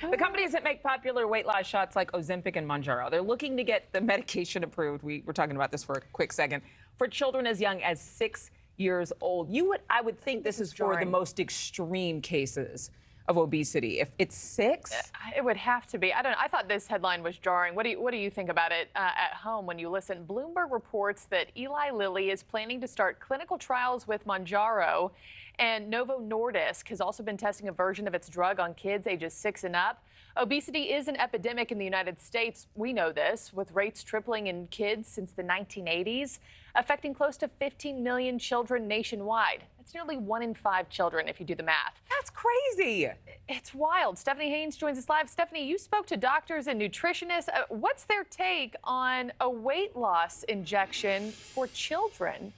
The companies that make popular weight loss shots like Ozempic and Mounjaro, they're looking to get the medication approved. We were talking about this for a quick second for children as young as 6 years old. I would think this is for the most extreme cases of obesity. If it's six, It would have to be. I thought this headline was jarring. What do you think about it at home when you listen? Bloomberg reports that Eli Lilly is planning to start clinical trials with Mounjaro, and Novo Nordisk has also been testing a version of its drug on kids ages 6 and up. Obesity is an epidemic in the United States. We know this, with rates tripling in kids since the 1980s, affecting close to 15 million children nationwide. That's nearly 1 in 5 children if you do the math. that's crazy. It's wild. Stephanie Haynes joins us live. Stephanie, you spoke to doctors and nutritionists. What's their take on a weight loss injection for children?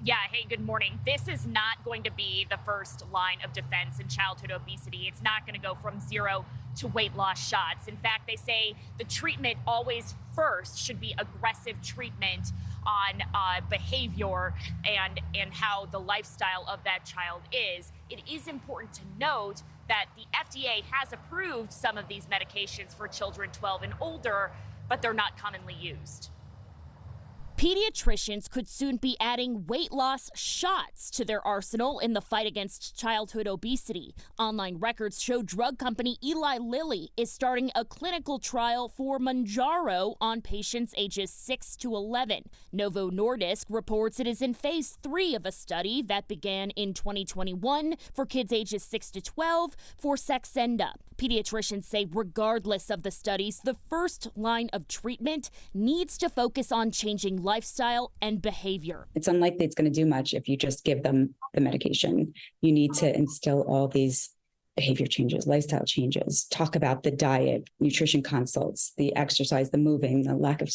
Yeah, hey, good morning. This is not going to be the first line of defense in childhood obesity. It's not going to go from zero to weight loss shots. In fact, they say the treatment always first should be aggressive treatment on behavior and how the lifestyle of that child is. It is important to note that the FDA has approved some of these medications for children 12 and older, but they're not commonly used. Pediatricians could soon be adding weight loss shots to their arsenal in the fight against childhood obesity. Online records show drug company Eli Lilly is starting a clinical trial for Mounjaro on patients ages 6 to 11. Novo Nordisk reports it is in phase 3 of a study that began in 2021 for kids ages 6 to 12 for Saxenda. Pediatricians say regardless of the studies, the first line of treatment needs to focus on changing lifestyle and behavior. It's unlikely it's going to do much if you just give them the medication. You need to instill all these behavior changes, lifestyle changes, talk about the diet, nutrition consults, the exercise, the moving, the lack of,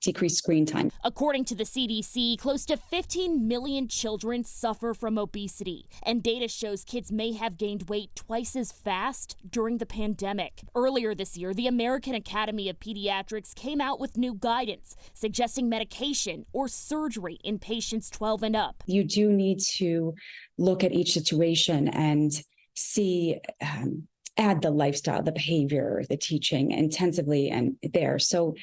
decreased screen time. According to the CDC, close to 15 million children suffer from obesity, and data shows kids may have gained weight twice as fast during the pandemic. Earlier this year, the American Academy of Pediatrics came out with new guidance suggesting medication or surgery in patients 12 and up. You do need to look at each situation and see, add the lifestyle, the behavior, the teaching intensively and there. So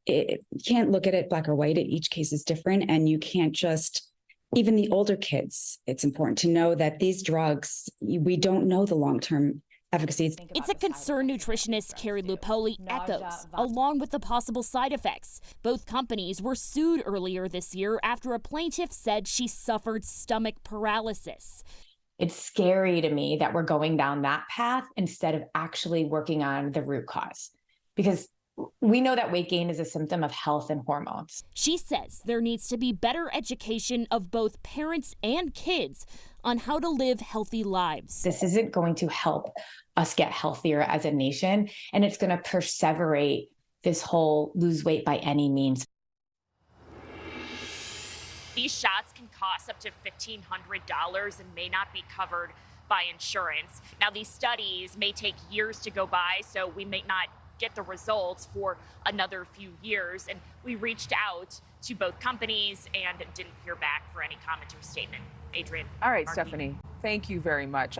you can't look at it black or white. Each case is different, and you can't just, even the older kids, it's important to know that these drugs, we don't know the long-term efficacy. It's a concern nutritionist Carrie Lupoli echoes, along with the possible side effects. Both companies were sued earlier this year after a plaintiff said she suffered stomach paralysis. It's scary to me that we're going down that path instead of actually working on the root cause, because we know that weight gain is a symptom of health and hormones. She says there needs to be better education of both parents and kids on how to live healthy lives. This isn't going to help us get healthier as a nation, and it's going to perseverate this whole lose weight by any means. These shots can cost up to $1,500 and may not be covered by insurance. Now, these studies may take years to go by, so we may not get the results for another few years. And we reached out to both companies and didn't hear back for any comment or statement. Adrienne. All right, Markey. Stephanie, thank you very much.